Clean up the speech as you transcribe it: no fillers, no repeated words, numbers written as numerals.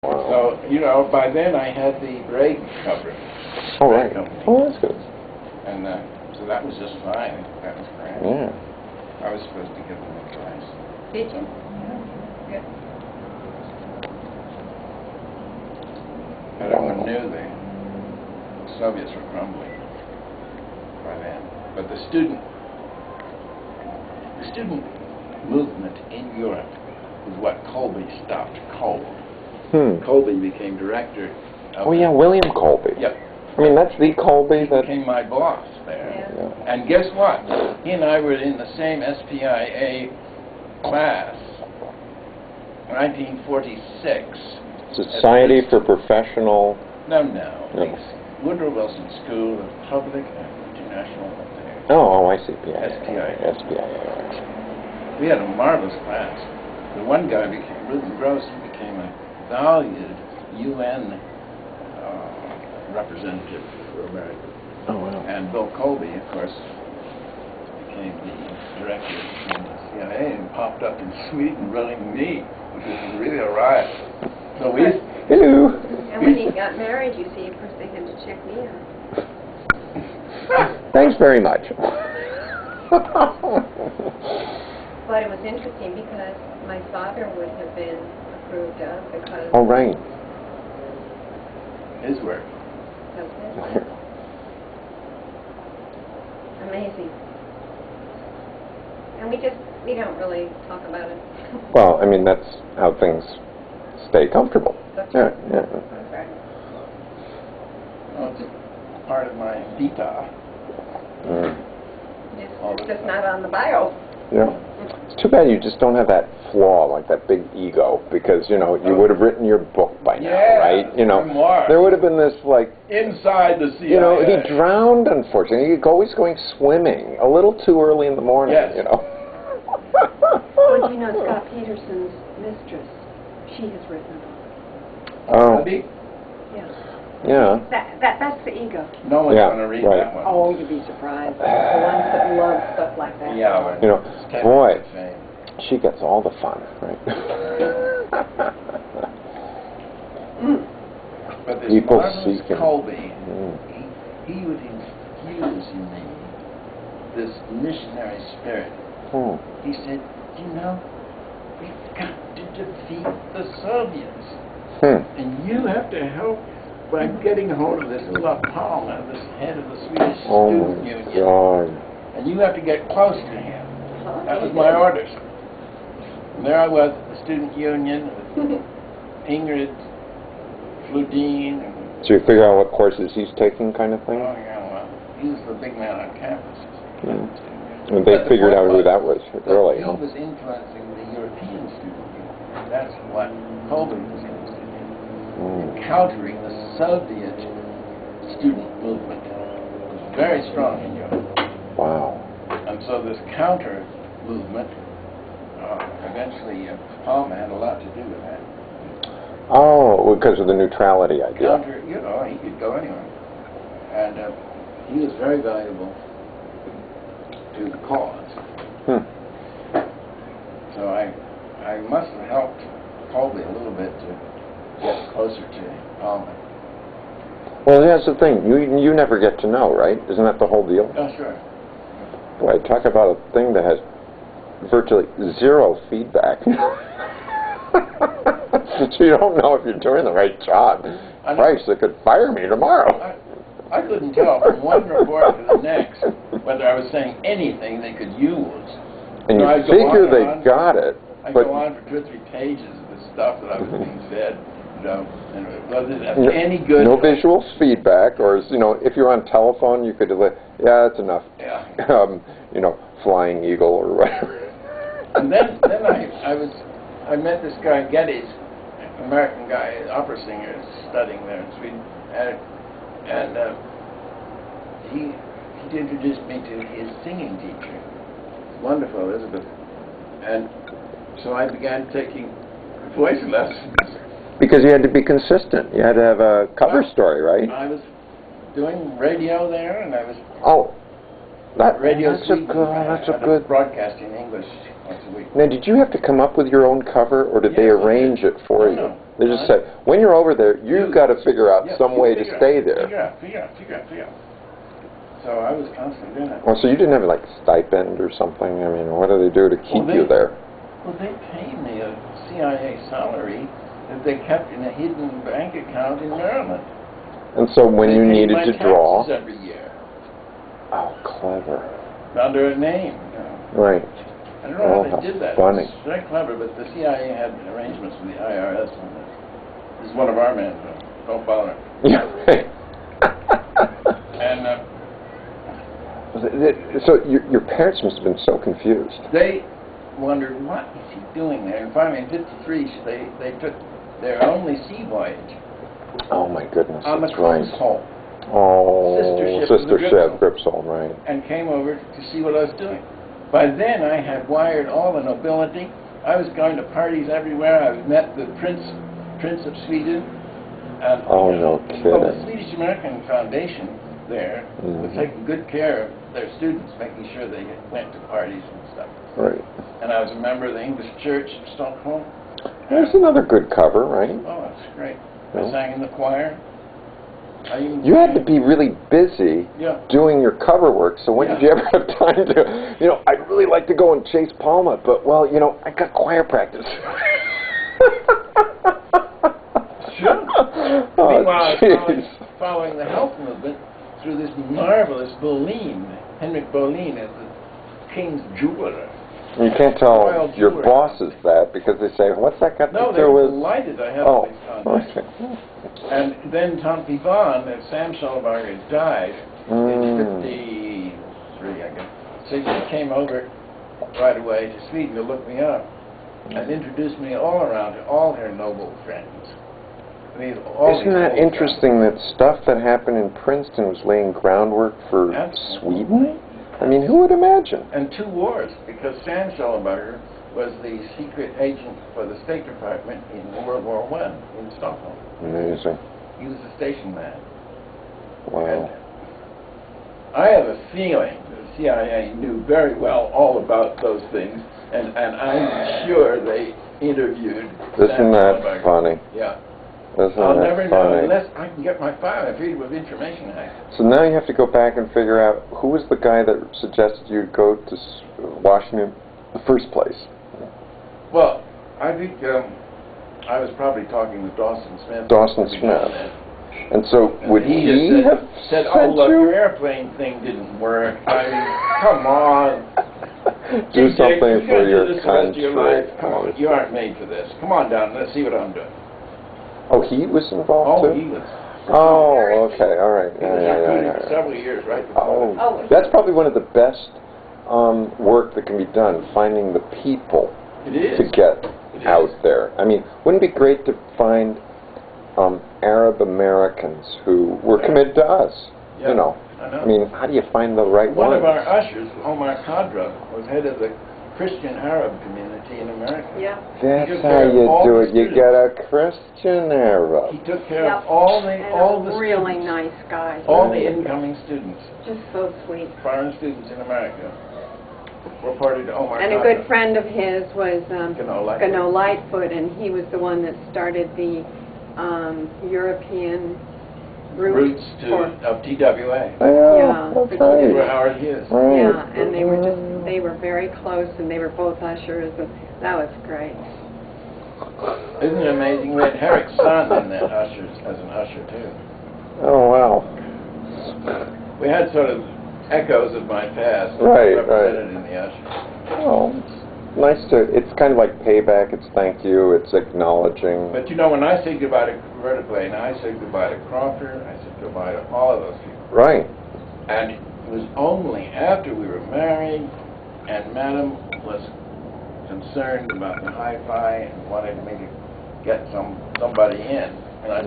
Wow. So, you know, by then I had the braid cover. Oh, right. Company. Oh, that's good. And so that was just fine. That was great. Yeah. I was supposed to give them advice. Did you? Yeah. Good. But everyone knew the Soviets were crumbling by then. But the student movement in Europe was what Colby stopped cold. Colby became director of Oh, yeah, William Colby. Yep. I mean, that's the Colby He that... became my boss there. Yeah. And guess what? He and I were in the same SPIA class, 1946. Society for Professional... No. No. Woodrow Wilson School of Public and International Affairs. Oh, I see. SPIA. SPIA. We had a marvelous class. The one guy became, Reuben Gross, he became a valued UN representative for America. Oh, wow. And Bill Colby, of course, became the director of the CIA and popped up in Sweden running me, which was really a riot. So we... Hello. And when he got married, you see, of course, they had to check me out. Thanks very much. But it was interesting because my father would have been approved of because... Oh, right. His work. That's it. Amazing. And we don't really talk about it. Well, I mean, that's how things stay comfortable. That's Yeah, right. yeah. That's right. Well, it's part of my vita. It's just not on the bio. Yeah. It's too bad you just don't have that flaw, like that big ego, because, you know, you would have written your book by now, right? You know, memoir. there would have been this, like... Inside the CIA. You know, he drowned, unfortunately. He's always going swimming a little too early in the morning, Yes. you know. Well, do you know Scott Peterson's mistress? She has written a book. Oh, Maybe Yeah. yeah. That's the ego. no one's Yeah, going to read right. that one. Oh, you'd be surprised. The ones that love stuff like that. Yeah, but You know, it's 10 boy. minutes of fame. She gets all the fun, right? But this People marvelous seeking. Colby, he would infuse in me this missionary spirit. He said, you know, we've got to defeat the Soviets. And you have to help by getting hold of this La Palma, this head of the Swedish Student Union. God. And you have to get close to him. That was my orders. And there I was at the Student Union with Ingrid Fludine. And So you figure out what courses he's taking, kind of thing? oh, yeah, well, he was the big man on campus. And they figured out who that was, really. He was influencing the European student union. That's what Colby was interested in. Countering the Soviet student movement. It was very strong in Europe. Wow. And so this counter movement, eventually Palma had a lot to do with that. Oh, because of the neutrality idea. Counter, you know, he could go anywhere. And he was very valuable to the cause. So I must have helped Colby a little bit to get closer to Palma. Well, that's the thing. You never get to know, right? Isn't that the whole deal? Oh, sure. Boy, talk about a thing that has virtually zero feedback. So you don't know if you're doing the right job. Christ, they could fire me tomorrow. I couldn't tell from one report to the next whether I was saying anything they could use. And So you I'd go figure on they and on. got it. I But go on for 2 or 3 pages of the stuff that I was being said, you know, and it wasn't any good. No visual feedback, or, you know, if you're on telephone, you could, yeah, that's enough. Yeah. You know, Flying Eagle or whatever. And then I met this guy Geddes, American guy, opera singer, studying there in Sweden, and he introduced me to his singing teacher, wonderful Elizabeth, and so I began taking voice lessons. Because you had to be consistent. You had to have a cover story, right? I was doing radio there, and I was radio. that's a good. broadcasting English once a week. Now, did you have to come up with your own cover, or did they Yes, I arrange did. it for you? No. They just say, when you're over there, you've got to figure out some way to stay there. Figure out. So I was constantly doing that. Well, so you didn't have like stipend or something? I mean, what do they do to keep you there? Well, they paid me a CIA salary that they kept in a hidden bank account in Maryland. And so when you needed to draw... They paid my taxes every year. Oh, clever. Under a name, Right. I don't know how they did that. Funny. It's very clever, but the CIA had arrangements with the IRS, and this is one of our men, so don't bother. Yeah. And so your parents must have been so confused. they wondered, what is he doing there? And finally, in '53, they took their only sea voyage Oh my goodness, on the that's right. Gripsol, Oh, Sister ship, Gripsol, right. and came over to see what I was doing. By then, I had wired all the nobility. I was going to parties everywhere. I met the Prince of Sweden. And, Oh, no well, the kidding. Swedish American Foundation there was taking good care of their students, making sure they went to parties and stuff. Right. And I was a member of the English Church in Stockholm. There's another good cover, right? Oh, that's great. Yeah. I sang in the choir. You had to be really busy doing your cover work, so when did you ever have time to, I'd really like to go and chase Palma, but, well, I got choir practice. Sure. Oh, Meanwhile, jeez. following the health movement through this marvelous Boleyn. Henrik Boleyn is the king's jeweler. You can't tell Royal your jeweler. bosses that because they say, what's that got No, to they do were with... delighted I had Oh, these contacts. okay. And then Tom Pivan, Sam Schellenberger, died in '53, I guess. So he came over right away to Sweden to look me up and introduced me all around to all her noble friends. Isn't that interesting that stuff that happened in Princeton was laying groundwork for Sweden? I mean, who would imagine? And 2 wars, because Sam Schellenberger was the secret agent for the State Department in World War I in Stockholm. Amazing. He was a station man. Wow. And I have a feeling the CIA knew very well all about those things, and I'm sure they interviewed Sam Isn't that Schellenberger. funny? Yeah. Isn't I'll that never know funny? unless I can get my file and Freedom of Information Act. So now you have to go back and figure out who was the guy that suggested you go to Washington in the first place. Well, I think I was probably talking with Dawson Smith. Dawson Smith. And so would he have said, sent oh, look, you? your airplane thing didn't work. I mean, come on. Do Dick, something for do your this the rest of your country. life. Come on, you aren't made for this. Come on down, let's see what I'm doing. Oh, he was involved Oh, too? he was. Oh, okay, all right. He was recruited for several years, right before. Oh, that's probably one of the best work that can be done, finding the people It is. to get It out is. there. I mean, wouldn't it be great to find Arab Americans who were committed to us? Yeah, I know. I mean, how do you find the right One ones? of our ushers, Omar Khadra, was head of the Christian Arab community in America. Yeah. That's took how care of you all do the it. You students. get a Christian Arab. He took care Yep. of all the And a really students, nice guy. all the incoming students, Just so sweet. foreign students in America, reported to Omar And a Khadra. good friend of his was Gano Lightfoot. Gano Lightfoot, and he was the one that started the European Roots for, of TWA. Yeah, that's for Where right. Howard Hughes. Right. yeah, and they were very close, and they were both ushers, and that was great. Isn't it amazing? We had Herrick's son in that ushers as an usher too. Oh, wow. We had sort of echoes of my past Right, represented in the ushers. Oh, nice to, it's kind of like payback, it's thank you, it's acknowledging. But you know, when I say goodbye to Vertiplane, I said goodbye to Crawford, I said goodbye to all of those people. Right. And it was only after we were married and Madam was concerned about the hi-fi and wanted me to get somebody in. And I